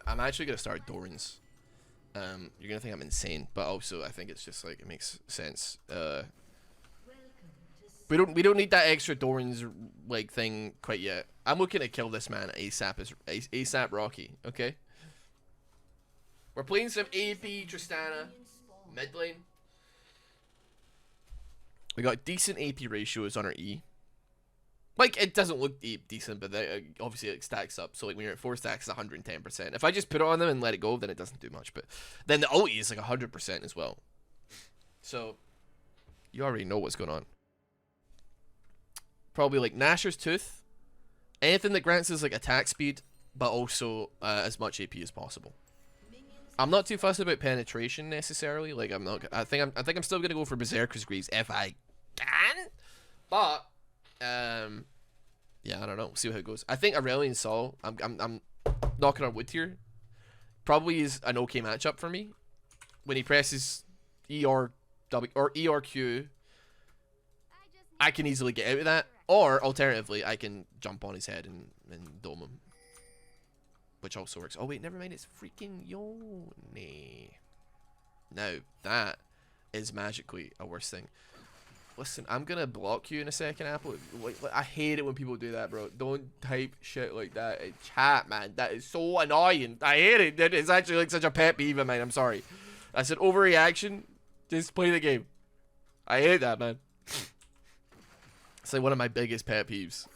I'm actually gonna start Dorans. You're gonna think I'm insane, but also I think it's just like it makes sense. We don't need that extra Dorans like thing quite yet. I'm looking to kill this man ASAP Rocky. Okay. We're playing some AP Tristana mid lane. We got decent AP ratios on our E. Like, it doesn't look decent, but obviously it stacks up. So, like, when you're at 4 stacks, it's 110%. If I just put it on them and let it go, then it doesn't do much. But then the ulti is like 100% as well. So, you already know what's going on. Probably, like, Nashor's Tooth. Anything that grants us, like, attack speed, but also as much AP as possible. I'm not too fussed about penetration, necessarily. Like, I think I'm still going to go for Berserker's Greaves if I can. But... yeah, I don't know. We'll see how it goes. I think Aurelion Sol, I'm knocking on wood here, probably is an okay matchup for me. When he presses E or W or E or Q, I can easily get out of that. Or alternatively, I can jump on his head and dome him, which also works. Oh wait, never mind. It's freaking Yone. Now that is magically a worse thing. Listen, I'm gonna block you in a second, Apple. Like, I hate it when people do that, bro. Don't type shit like that in chat, man. That is so annoying. I hate it. It's actually like such a pet peeve of mine. I'm sorry. I said overreaction. Just play the game. I hate that, man. It's like one of my biggest pet peeves.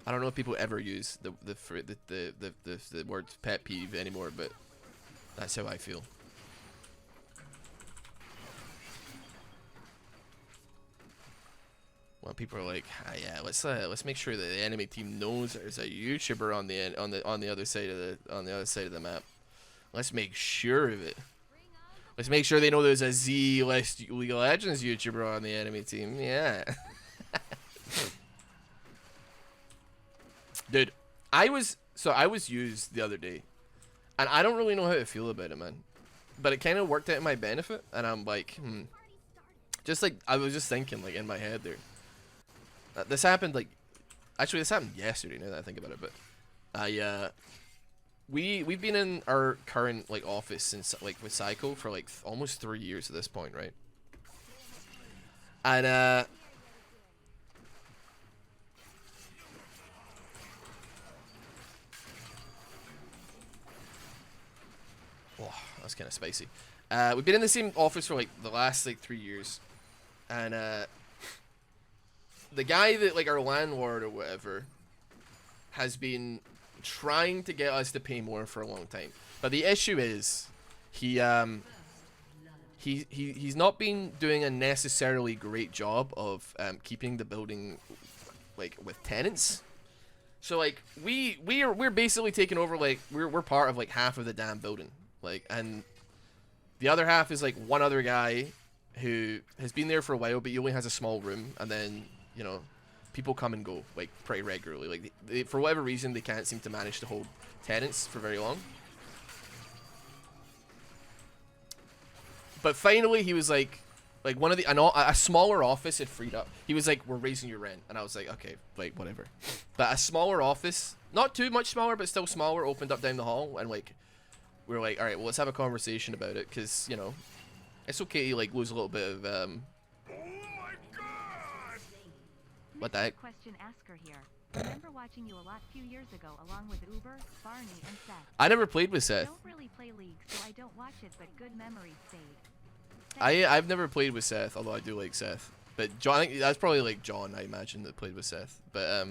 I don't know if people ever use the word pet peeve anymore, but that's how I feel. Well, people are like, ah, yeah, let's make sure that the enemy team knows there's a YouTuber on the other side of the map. Let's make sure of it. Let's make sure they know there's a Z-list League of Legends YouTuber on the enemy team. Yeah. Dude, I was used the other day, and I don't really know how to feel about it, man. But it kind of worked out in my benefit, and I'm like, just like I was just thinking, like in my head there. This happened like, actually this happened yesterday. Now that I think about it, but we've been in our current like office since like with Psycho for like almost 3 years at this point, right? And oh, that's kind of spicy. We've been in the same office for like the last like 3 years, and the guy that like our landlord or whatever has been trying to get us to pay more for a long time. But the issue is he's not been doing a necessarily great job of keeping the building like with tenants. So like we're basically taking over, like we're part of like half of the damn building. Like, and the other half is like one other guy who has been there for a while, but he only has a small room, and then, you know, people come and go like pretty regularly. Like they, for whatever reason, they can't seem to manage to hold tenants for very long. But finally, he was like one of the a smaller office had freed up. He was like, "We're raising your rent," and I was like, "Okay, like whatever." But a smaller office, not too much smaller, but still smaller, opened up down the hall, and like we were like, "All right, well, let's have a conversation about it," because, you know, it's okay to like lose a little bit of Oh my God! What the heck? Question asker here. Remember watching you a lot few years ago along with Uber, Barney, and Seth. I never played with I Seth. don't really play League, so I don't watch it, but good memories stayed. I've never played with Seth, although I do like Seth. But John, I think that's probably like John, I imagine, that played with Seth. But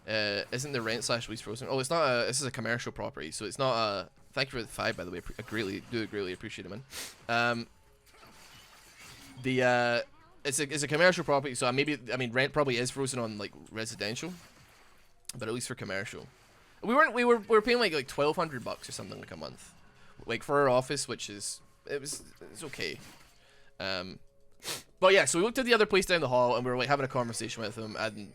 isn't the rent / lease frozen? Oh, it's not a. This is a commercial property, so it's not a. Thank you for the 5, by the way. I greatly appreciate it, man. It's a commercial property, so I mean rent probably is frozen on like residential, but at least for commercial, we were paying like $1,200 or something like a month, like for our office, which is it's okay. But yeah, so we looked at the other place down the hall and we were like having a conversation with them, and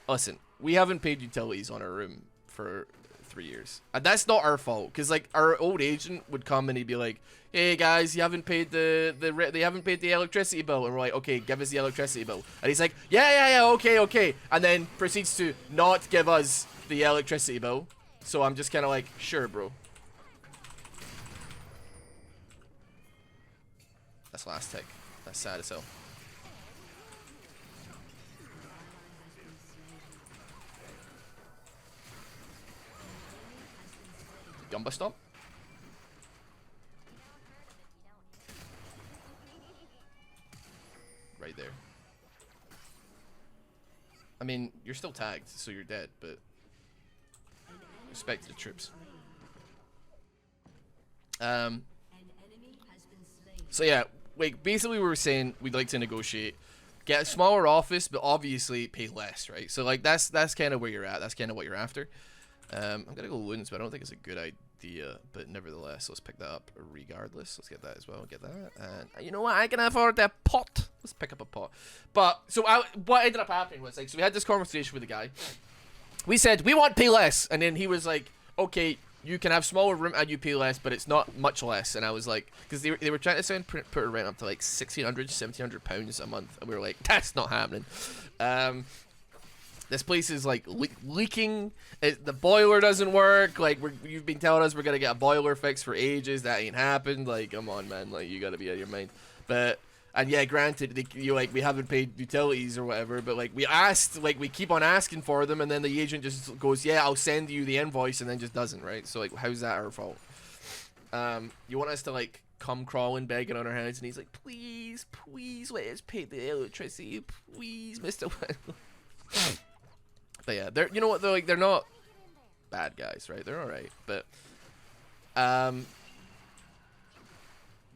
listen, we haven't paid utilities on our room for 3 years, and that's not our fault, because like our old agent would come and he'd be like, "Hey guys, you haven't paid they haven't paid the electricity bill," and we're like, "Okay, give us the electricity bill," and he's like, yeah, okay, and then proceeds to not give us the electricity bill, So I'm just kind of like, sure, bro. That's last tick. That's sad as hell. Gumba Stomp? Right there. I mean, you're still tagged, so you're dead, but respect to the troops. So yeah, like basically we were saying we'd like to negotiate, get a smaller office, but obviously pay less, right? So like that's kind of where you're at. That's kind of what you're after. I'm gonna go loons, but I don't think it's a good idea. But nevertheless, let's pick that up regardless. Let's get that as well. Get that, and you know what? I can afford that pot. Let's pick up a pot. But so what ended up happening was like, so we had this conversation with the guy. We said we want pay less, and then he was like, okay, you can have smaller room and you pay less, but it's not much less. And I was like, because they were trying to put a rent up to like 1,600, 1,700 pounds a month, and we were like, that's not happening. This place is like leaking. The boiler doesn't work. Like you've been telling us we're gonna get a boiler fix for ages. That ain't happened. Like, come on, man. Like, you gotta be out of your mind. But and yeah, granted, we haven't paid utilities or whatever. But like we asked, like we keep on asking for them, and then the agent just goes, "Yeah, I'll send you the invoice," and then just doesn't. Right? So like, how's that our fault? You want us to like come crawling, begging on our hands, and he's like, "Please, please, let us pay the electricity, please, Mister." But yeah, they're, you know what, they're not bad guys, right? They're all right, but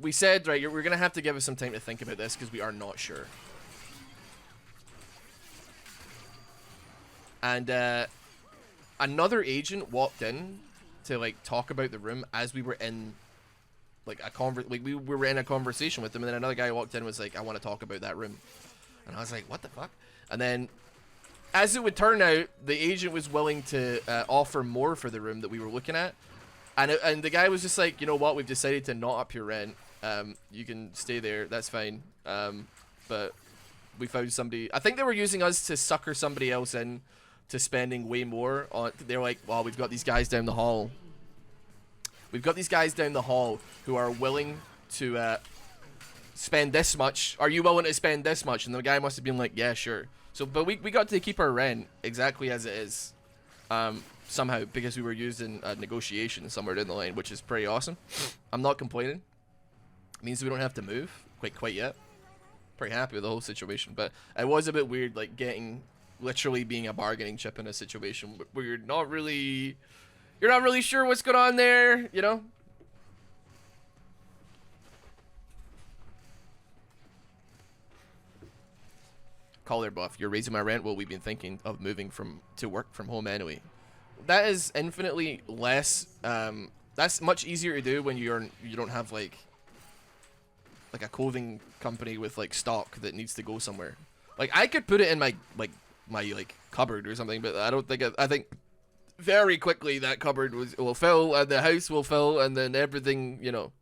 we said, right, we're gonna have to give us some time to think about this because we are not sure. And another agent walked in to like talk about the room as we were in like we were in a conversation with them, and then another guy walked in and was like, "I want to talk about that room," and I was like, "What the fuck?" And then, as it would turn out, the agent was willing to offer more for the room that we were looking at. And the guy was just like, you know what, we've decided to not up your rent. You can stay there, that's fine. But we found somebody. I think they were using us to sucker somebody else in to spending way more on. They're like, well, we've got these guys down the hall. We've got these guys down the hall who are willing to spend this much. Are you willing to spend this much? And the guy must have been like, yeah, sure. So, but we got to keep our rent exactly as it is, somehow, because we were using a negotiation somewhere down the line, which is pretty awesome. I'm not complaining. It means we don't have to move quite yet. Pretty happy with the whole situation, but it was a bit weird, like literally being a bargaining chip in a situation where you're not really sure what's going on there, you know. Caller buff, you're raising my rent. Well, we've been thinking of moving to work from home anyway. That is infinitely less. That's much easier to do when you don't have like a clothing company with like stock that needs to go somewhere. Like I could put it in my cupboard or something, but I don't think I think very quickly that cupboard will fill and the house will fill and then everything, you know.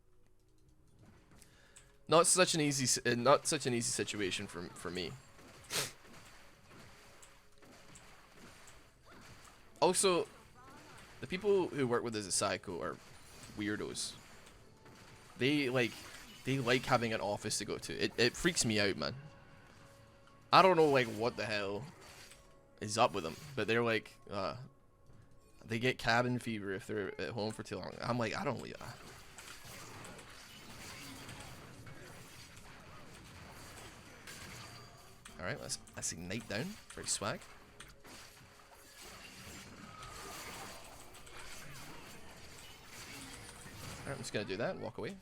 Not such an easy situation for me. Also, the people who work with us at Psycho are weirdos. They like having an office to go to. It freaks me out, man. I don't know like what the hell is up with them, but they're like they get cabin fever if they're at home for too long. I'm like, I don't leave. All right, let's ignite down. Very swag. Alright, I'm just gonna do that and walk away.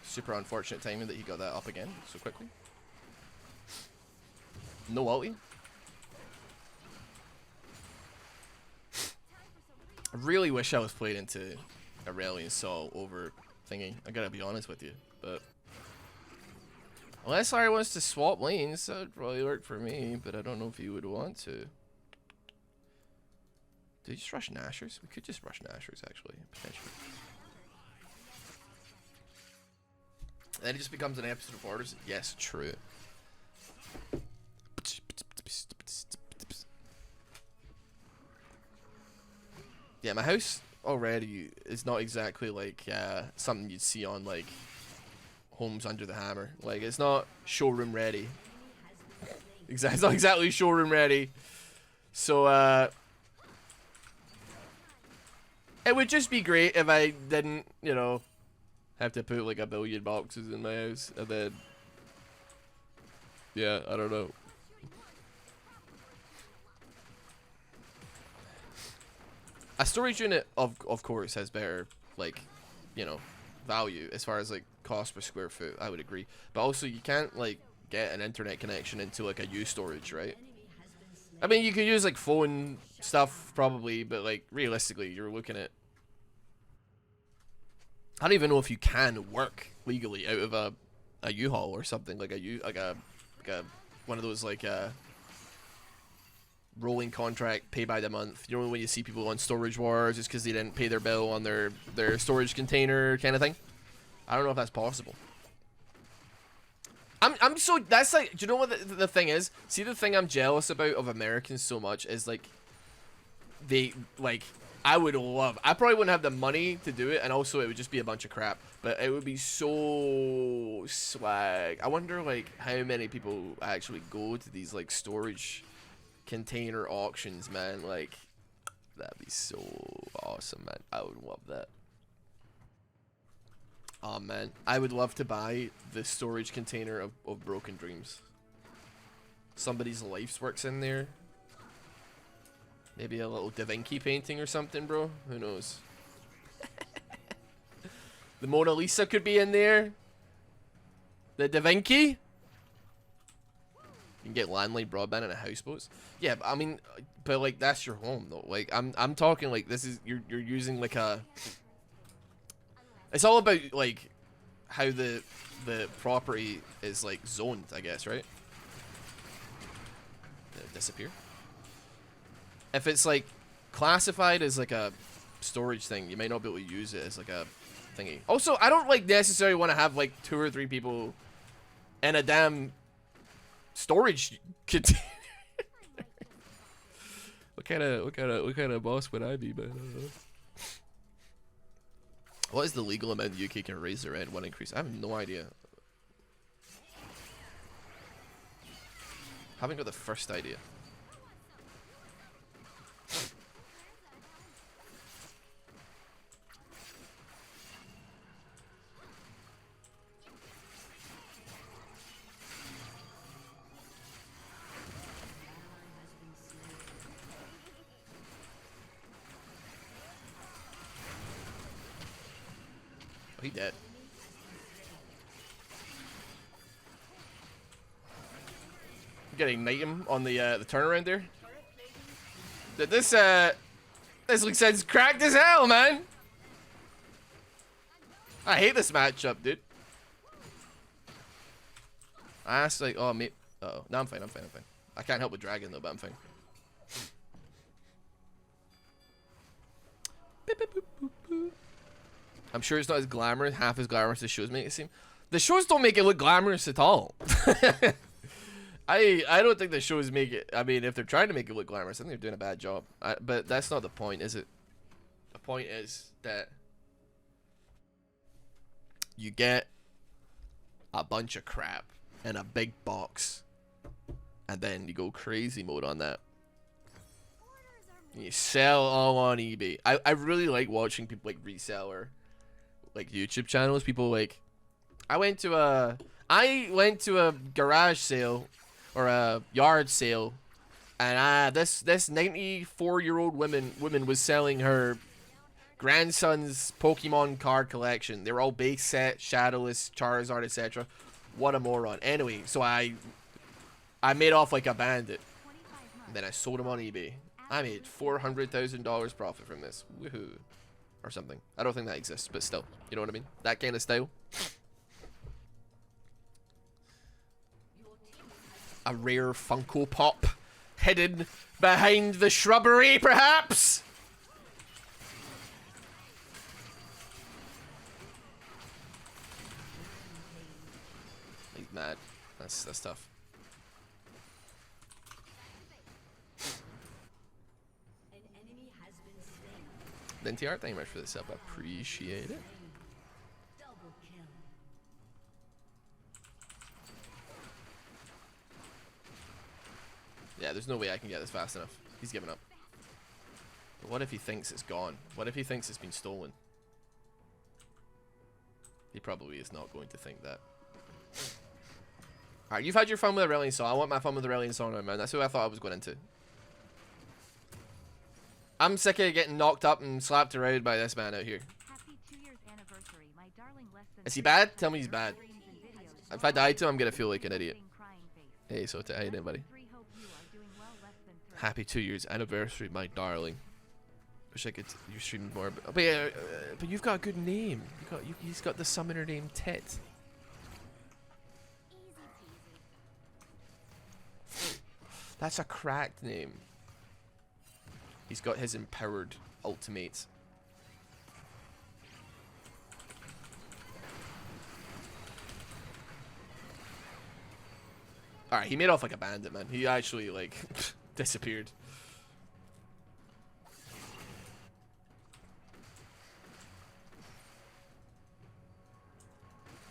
Super unfortunate timing that he got that up again so quickly. No ulti. I really wish I was played into Aurelion Sol over thingy. I gotta be honest with you, but unless I wants to swap lanes, that would probably work for me, but I don't know if he would want to. Did he just rush Nashers? We could just rush Nashers, actually, potentially. Then it just becomes an episode of Orders. Yes, true. Yeah, my house already is not exactly like something you'd see on like Homes Under the Hammer. Like, it's not showroom ready. Exactly, it's not exactly showroom ready. So it would just be great if I didn't, you know, have to put like $1 billion boxes in my house, and then yeah, I don't know. A storage unit of course has better, like, you know, value as far as like cost per square foot. I would agree, but also you can't like get an internet connection into like a U storage, right? I mean, you could use like phone stuff probably, but like realistically, you're looking at. I don't even know if you can work legally out of a U-Haul or something like a one of those like rolling contract, pay by the month. You know when you see people on Storage Wars just because they didn't pay their bill on their storage container kind of thing. I don't know if that's possible. I'm so, that's like, do you know what the thing is? See, the thing I'm jealous about of Americans so much is like they like, I probably wouldn't have the money to do it, and also it would just be a bunch of crap, but it would be so swag. I wonder like how many people actually go to these like storage container auctions, man. Like, that'd be so awesome, man. I would love that. Oh man, I would love to buy the storage container of Broken Dreams. Somebody's life's works in there. Maybe a little Da Vinci painting or something, bro. Who knows? The Mona Lisa could be in there. The Da Vinci. You can get landline broadband in a houseboat. Yeah, but I mean, but like that's your home though. Like I'm talking like this is you're using like a. It's all about like how the property is like zoned, I guess, right? Did it disappear? If it's like classified as like a storage thing, you might not be able to use it as like a thingy. Also, I don't like necessarily want to have like 2 or 3 people in a damn storage container. what kind of boss would I be, man? I don't know. What is the legal amount the UK can raise their rent? One increase? I have no idea. Haven't got the first idea. Oh, he dead. Gotta ignite him on the turnaround there. This looks sense cracked as hell, man. I hate this matchup, dude. I asked like, oh mate, uh-oh. No, I'm fine. I can't help with dragon though, but I'm fine. I'm sure it's not as glamorous, half as glamorous as shows make it seem. The shows don't make it look glamorous at all. I don't think the shows make it. I mean, if they're trying to make it look glamorous, I think they're doing a bad job. But that's not the point, is it? The point is that you get a bunch of crap in a big box, and then you go crazy mode on that. And you sell all on eBay. I really like watching people like reseller like YouTube channels. People like I went to a garage sale or a yard sale, and this 94-year-old woman was selling her grandson's Pokemon card collection. They were all base set, Shadowless, Charizard, etc. What a moron. Anyway, so I made off like a bandit, and then I sold them on eBay. I made $400,000 profit from this. Woohoo. Or something. I don't think that exists, but still. You know what I mean? That kind of style. A rare Funko Pop hidden behind the shrubbery, perhaps? He's mad. That's tough. NTR, thank you much for the sub. I appreciate it. Yeah, there's no way I can get this fast enough. He's giving up. But what if he thinks it's gone? What if he thinks it's been stolen? He probably is not going to think that. Alright, you've had your fun with the Aurelion Sol. I want my fun with the Aurelion Sol now, man. That's who I thought I was going into. I'm sick of getting knocked up and slapped around by this man out here. Happy 2 years anniversary, my darling. Less than Is he bad? Tell me he's bad. streams and videos. If I die to him, I'm going to feel like an idiot. Crying face. Hey, so how you doing, buddy? Three, hope you are doing well. Less than 3. Happy 2 years anniversary, my darling. Wish I could you streamed more, but yeah, but you've got a good name. He's got the summoner name Tet. That's a cracked name. He's got his empowered ultimate. Alright, he made off like a bandit, man. He actually, like, disappeared.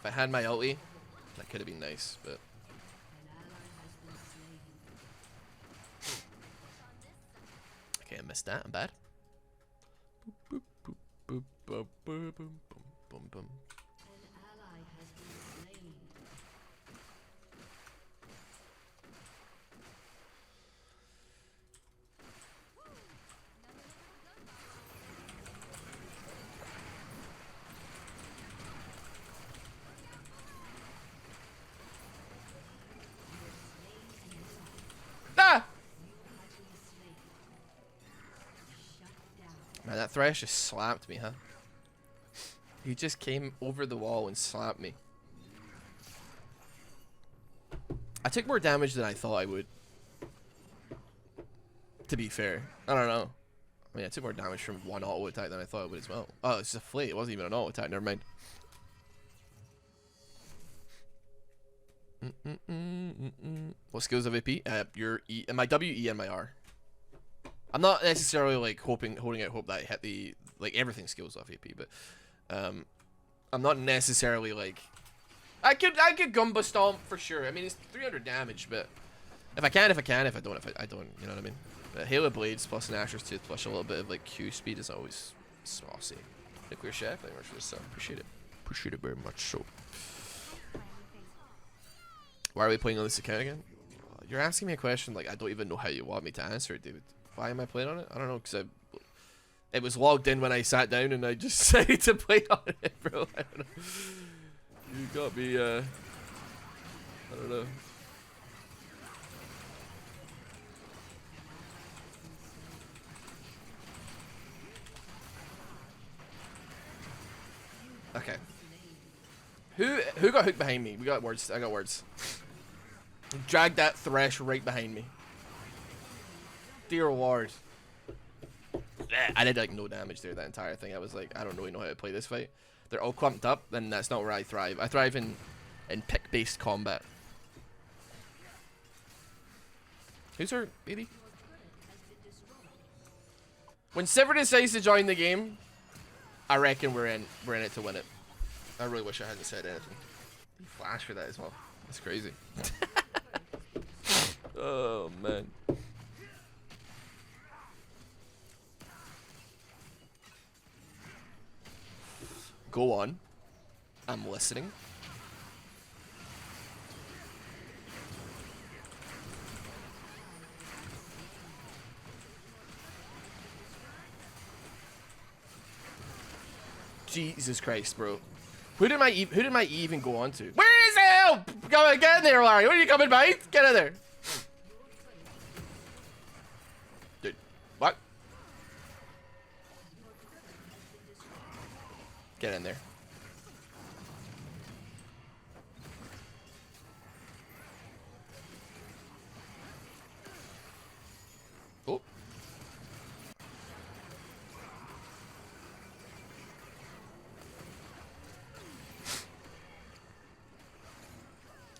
If I had my ulti, that could have been nice, but... Okay, I missed that. I'm bad. Boop, boop, boop, boop, boop, boop, boom, boom, boom. Ah! Man, that Thresh just slapped me, huh? He just came over the wall and slapped me. I took more damage than I thought I would. To be fair. I don't know. I mean, I took more damage from one auto attack than I thought I would as well. Oh, it's a flate. It wasn't even an auto attack. Never mind. What skills have AP? Your E, and my W, E, and my R. I'm not necessarily like holding out hope that I hit the like everything skills off AP, but I'm not necessarily like I could Gumba Stomp for sure. I mean, it's 300 damage, but if I can, if I don't, I don't. You know what I mean? But Halo Blades plus an Asher's Tooth plus a little bit of like Q speed is always saucy. Nuclear Chef, thank you much for this sub. Appreciate it. Appreciate it very much. So. Why are we playing on this account again? You're asking me a question like I don't even know how you want me to answer it, David. Why am I playing on it? I don't know, because it was logged in when I sat down and I just decided to play on it, bro. I don't know. You got me, I don't know. Okay. Who got hooked behind me? We got words. I got words. Drag that Thresh right behind me. Dear Lord. I did like no damage there that entire thing. I was like, I don't really know how to play this fight. They're all clumped up, and that's not where I thrive. I thrive in pick-based combat. Who's our lady? When Sivir decides to join the game, I reckon we're in it to win it. I really wish I hadn't said anything. You flash for that as well. That's crazy. Oh man. Go on. I'm listening. Jesus Christ, bro. Who did my E even go on to? Where is the help? Get in there, Larry. Where are you coming, mate? Get in there. Dude, what? Get in there. Oh.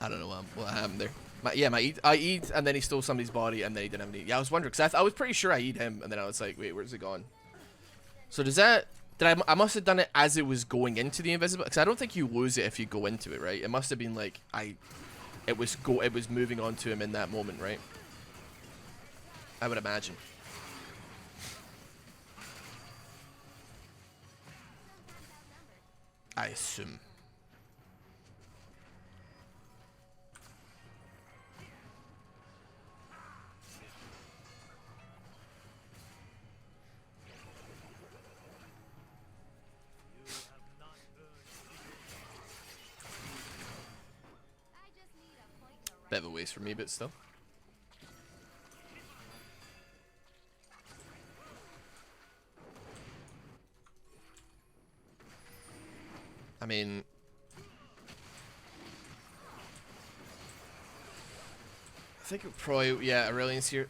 I don't know what happened there. I eat, and then he stole somebody's body, and then he didn't have any. Yeah, I was wondering, because I was pretty sure I eat him, and then I was like, wait, where's it gone? So does that... I must have done it as it was going into the invisible... Because I don't think you lose it if you go into it, right? It must have been like... It was moving on to him in that moment, right? I would imagine. I assume. Bit of a waste for me, but still. I mean... I think it probably... Yeah, Aurelian's here.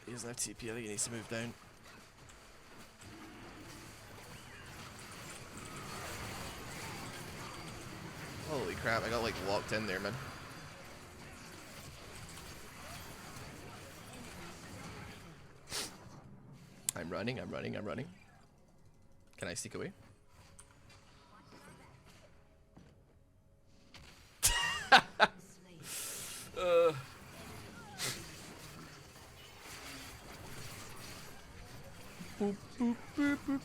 He doesn't have TP, I think he needs to move down. Holy crap, I got like locked in there, man. I'm running. Can I sneak away? Boop, boop, boop, boop.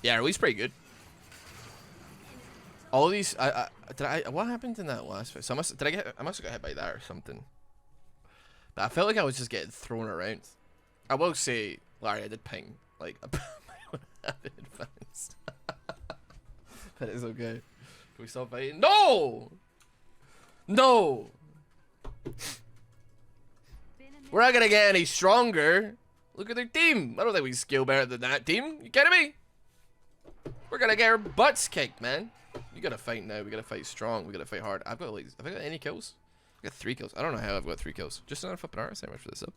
Yeah, he's pretty good. All these, what happened in that last fight? So I must have got hit by that or something. But I felt like I was just getting thrown around. I will say, Larry, I did ping like a advanced. But it's okay. Can we stop fighting? No! No! We're not gonna get any stronger. Look at their team. I don't think we scale better than that team. You kidding me? We're gonna get our butts kicked, man. You gotta fight now. We gotta fight strong. We gotta fight hard. I've got like, have I got any kills? I got 3 kills. I don't know how I've got 3 kills. Just another flipping art sandwich for this up.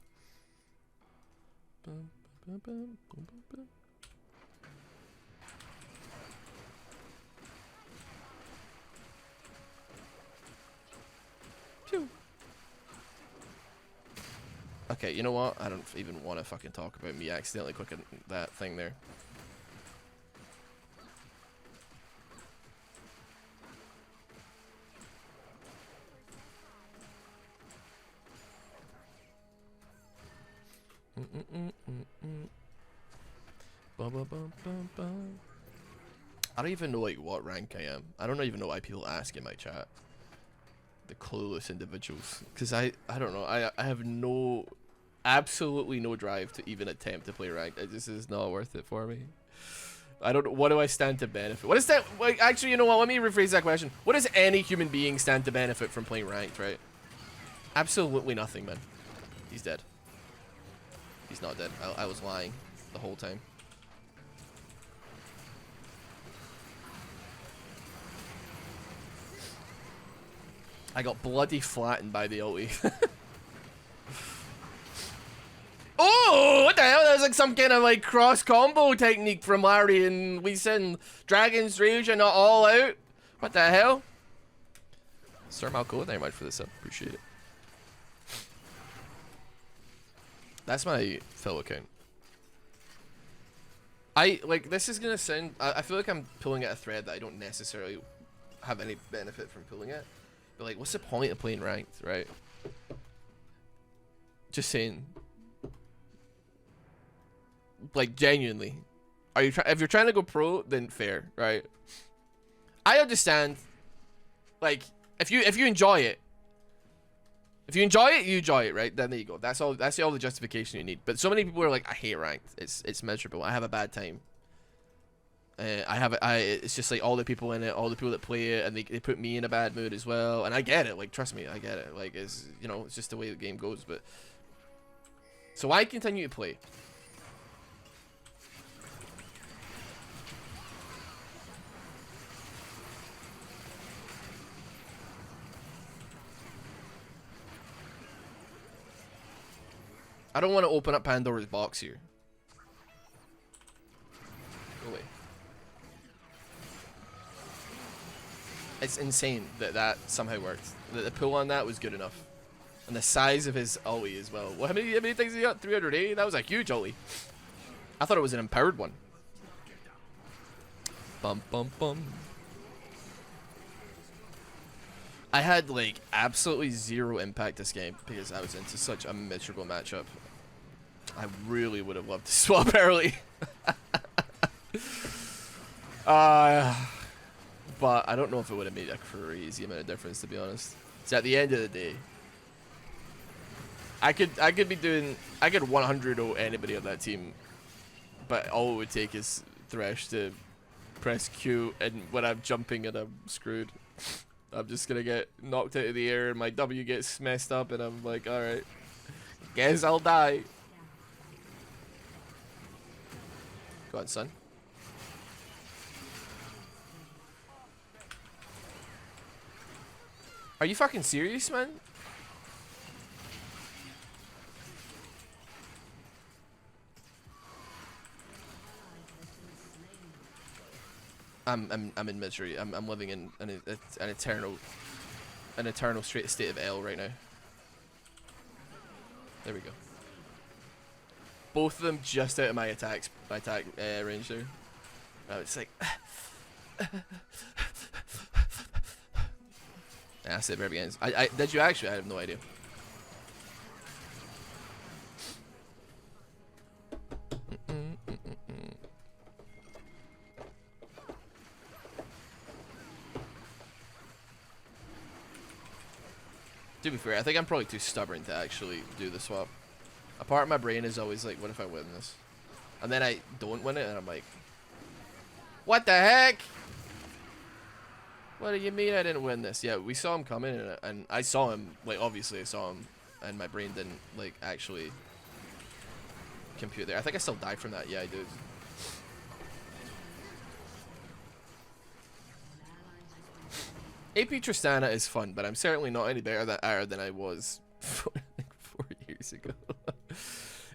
Phew. Okay, you know what? I don't even want to fucking talk about me accidentally clicking that thing there. I don't even know like what rank I am. I don't even know why people ask in my chat. The clueless individuals, because I don't know. I have absolutely no drive to even attempt to play ranked. It just is not worth it for me. I don't know. What do I stand to benefit? What is that? Like, actually, you know what? Let me rephrase that question. What does any human being stand to benefit from playing ranked, right? Absolutely nothing, man. He's dead. He's not dead. I was lying the whole time. I got bloody flattened by the ulti. Oh, what the hell? That was like some kind of like cross combo technique from Larry and we send Dragon's Rage and not all out. What the hell? Sir Malco, thank you very much for this up. Appreciate it. That's my fill account. This is gonna sound, I feel like I'm pulling at a thread that I don't necessarily have any benefit from pulling at. But like, what's the point of playing ranked, right? Just saying. Like, genuinely. If you're trying to go pro, then fair, right? I understand. Like, if you enjoy it. If you enjoy it, you enjoy it, right? Then there you go. That's all the justification you need. But so many people are like, I hate ranked. It's miserable. I have a bad time. It's just like all the people in it, all the people that play it, and they put me in a bad mood as well. And I get it. Like, trust me, I get it. Like, it's, you know, it's just the way the game goes. But so I continue to play. I don't want to open up Pandora's box here. Go away. It's insane that that somehow worked. That the pull on that was good enough. And the size of his ulti as well. Well, how many things he got? 380? That was a huge ulti. I thought it was an empowered one. Bum bum bum. I had like absolutely zero impact this game because I was into such a miserable matchup. I really would have loved to swap early. But I don't know if it would have made a crazy amount of difference, to be honest. So at the end of the day, I could 100-0 anybody on that team, but all it would take is Thresh to press Q, and when I'm jumping and I'm screwed. I'm just gonna get knocked out of the air and my W gets messed up, and I'm like, alright, guess I'll die. Go on, son. Are you fucking serious, man? I'm in misery. I'm living in an eternal straight state of L right now. There we go. Both of them just out of my attack range there. It's like that's it. Very begins. Did you actually? I have no idea. To be fair, I think I'm probably too stubborn to actually do the swap. A part of my brain is always like, what if I win this? And then I don't win it, and I'm like, what the heck? What do you mean I didn't win this? Yeah, we saw him coming, and I saw him, like, obviously I saw him, and my brain didn't, like, actually compute there. I think I still died from that. Yeah, I did. AP Tristana is fun, but I'm certainly not any better than I was 4 years ago.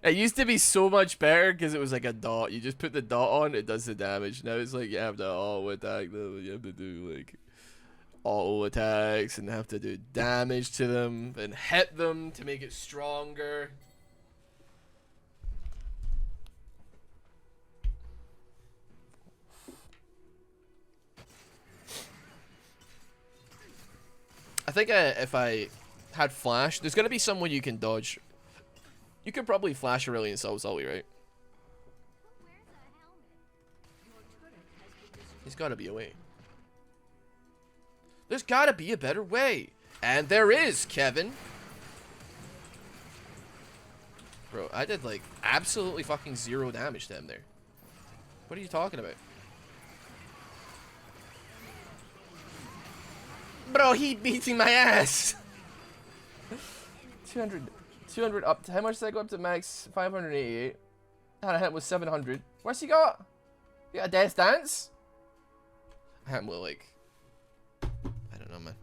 It used to be so much better because it was like a dot. You just put the dot on, it does the damage. Now it's like you have to auto attack them. You have to do like auto attacks and have to do damage to them and hit them to make it stronger. I think if I had flash, there's gonna be someone you can dodge. You could probably flash Aurelion Sol's ulti, right? There's gotta be a way. There's gotta be a better way. And there is, Kevin. Bro, I did like absolutely fucking 0 damage to him there. What are you talking about? Bro, he beating my ass. 200 up to, how much did I go up to max? 588. Had a hit with 700. Where's he got? You got a death dance? I had more like, I don't know, man.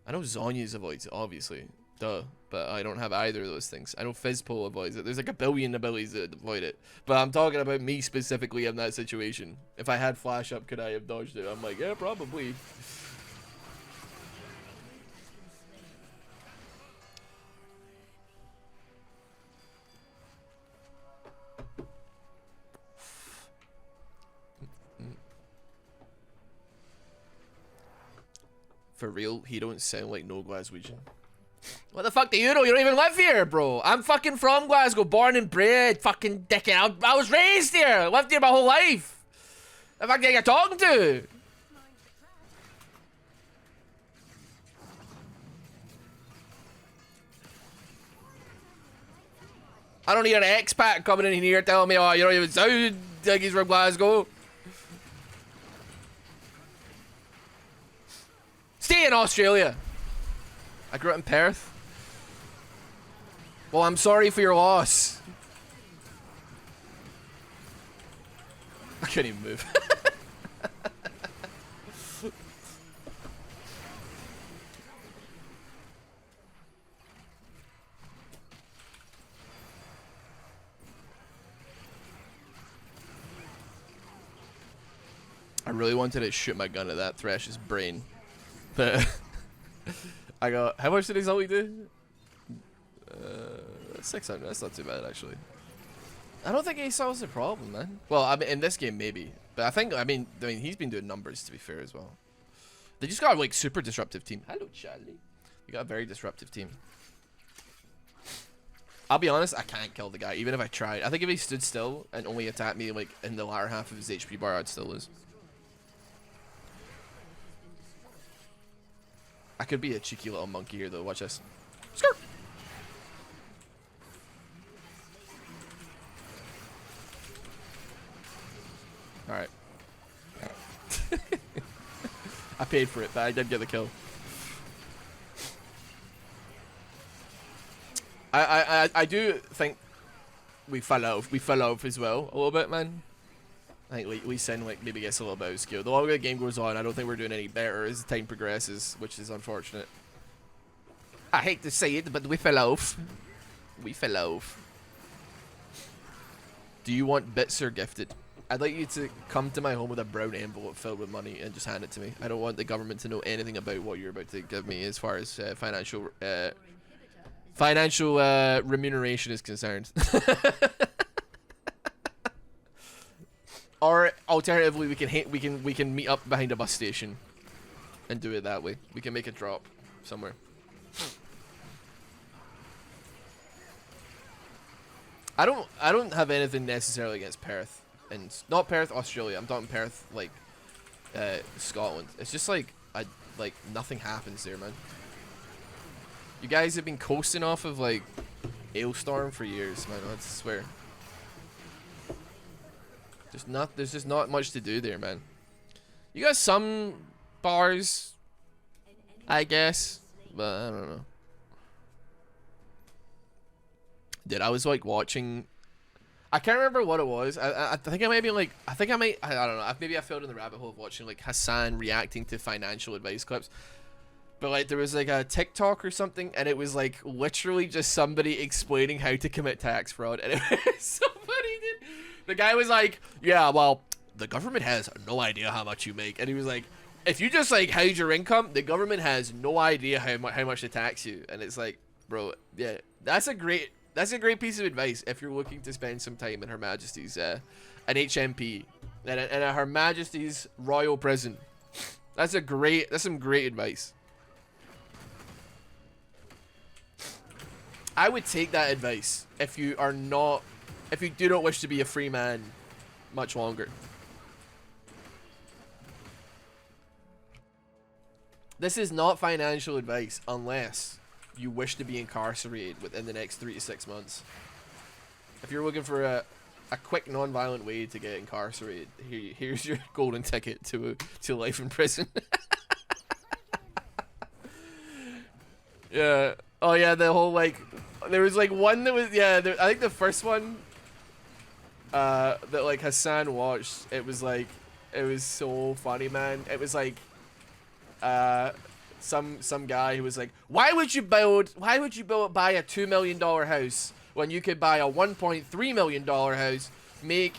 I know Zonya's avoids it, obviously. Duh. But I don't have either of those things. I know Fizzpole avoids it. There's like a billion abilities that avoid it. But I'm talking about me specifically in that situation. If I had flash up, could I have dodged it? I'm like, yeah, probably. For real, he don't sound like no Glaswegian. What the fuck do you know? You don't even live here, bro. I'm fucking from Glasgow, born and bred, fucking dickhead. I was raised here, lived here my whole life. The fuck are you talking to? I don't need an expat coming in here telling me, oh, you don't even sound like he's from Glasgow. Stay in Australia. I grew up in Perth. Well, I'm sorry for your loss. I couldn't even move. I really wanted to shoot my gun at that Thresh's brain. But I got, how much did his ulti do? 600, that's not too bad actually. I don't think ASOL's the problem, man. Well, I mean, in this game maybe, but I mean, he's been doing numbers to be fair as well. They just got a like super disruptive team. Hello, Charlie. You got a very disruptive team. I'll be honest, I can't kill the guy even if I tried. I think if he stood still and only attacked me like in the latter half of his HP bar, I'd still lose. I could be a cheeky little monkey here though. Watch this. Skirt. All right. I paid for it, but I did get the kill. I do think we fell off as well a little bit, man. I think Lee Sin like maybe gets a little bit obscure. The longer the game goes on, I don't think we're doing any better as time progresses, which is unfortunate. I hate to say it, but we fell off. We fell off. Do you want bits or gifted? I'd like you to come to my home with a brown envelope filled with money and just hand it to me. I don't want the government to know anything about what you're about to give me as far as financial remuneration is concerned. Or alternatively, we can meet up behind a bus station and do it that way. We can make a drop somewhere. I don't have anything necessarily against Perth, and not Perth, Australia. I'm talking Perth, like Scotland. It's just like nothing happens there, man. You guys have been coasting off of like Ailstorm for years, man. I swear. There's just not much to do there, man. You got some bars, I guess, but I don't know. Dude, I was like watching. I can't remember what it was. I think I might be like. I don't know. Maybe I fell in the rabbit hole of watching like Hassan reacting to financial advice clips. But like there was like a TikTok or something, and it was like literally just somebody explaining how to commit tax fraud, and it was so funny, dude. The guy was like, yeah, well, the government has no idea how much you make. And he was like, if you just like hide your income, the government has no idea how much to tax you. And it's like, bro, yeah, that's a great piece of advice if you're looking to spend some time in Her Majesty's an HMP and at Her Majesty's Royal Prison. That's some great advice. I would take that advice if you do not wish to be a free man much longer. This is not financial advice unless you wish to be incarcerated within the next 3 to 6 months. If you're looking for a quick non-violent way to get incarcerated, here's your golden ticket to life in prison. Yeah. Oh yeah, the whole like there was like one that was I think the first one that like Hassan watched, it was so funny, man. It was like some guy who was like, why would you buy a $2 million house when you could buy a $1.3 million house, make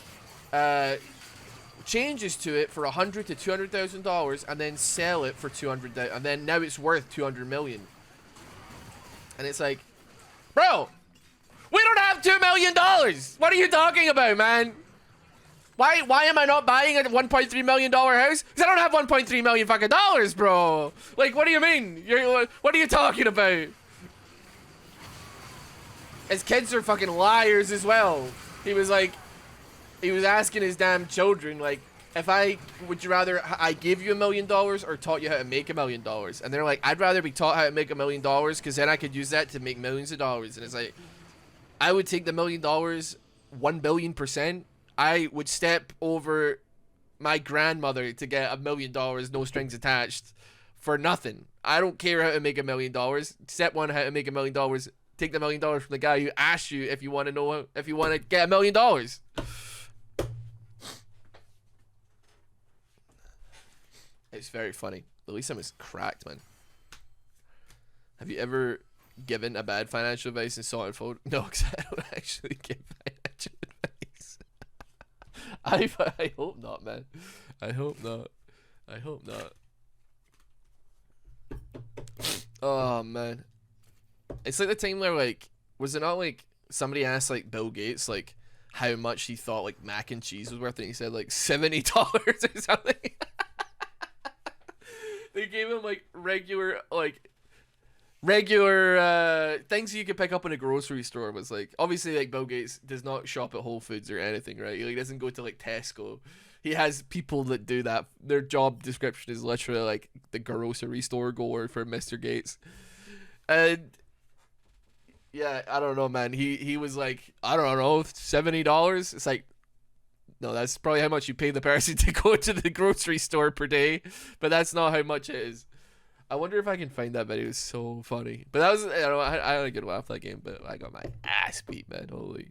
changes to it for $100,000 to $200,000 and then sell it for $200,000, and then now it's worth $200 million. And it's like, bro, we don't have $2 million. What are you talking about, man? Why am I not buying a $1.3 million house? Because I don't have $1.3 million fucking dollars, bro. Like, what do you mean? What are you talking about? His kids are fucking liars as well. He was asking his damn children, like, would you rather I give you $1 million or taught you how to make $1 million? And they're like, I'd rather be taught how to make $1 million because then I could use that to make millions of dollars. And it's like, I would take the $1 million 1,000,000,000%. I would step over my grandmother to get $1 million, no strings attached, for nothing. I don't care how to make $1 million. Step one, how to make $1 million. Take the $1 million from the guy who asked you if you want to get $1 million. It's very funny. At least I'm cracked, man. Have you ever given a bad financial advice and saw it unfold? No, because I don't actually give financial advice. I hope not, man. I hope not. I hope not. Oh, man. It's like the time where, like, was it not like somebody asked, like, Bill Gates, like, how much he thought like mac and cheese was worth, and he said like $70 or something. They gave him like regular things you could pick up in a grocery store. Was like, obviously, like, Bill Gates does not shop at Whole Foods or anything, right? He like doesn't go to like Tesco. He has people that do that. Their job description is literally like the grocery store goer for Mr. Gates. And yeah, I don't know, man. He was like, I don't know, $70. It's like, no, that's probably how much you pay the person to go to the grocery store per day, but that's not how much it is. I wonder if I can find that video. It's so funny. But that was, I don't know, I had a good laugh that game, but I got my ass beat, man. Holy.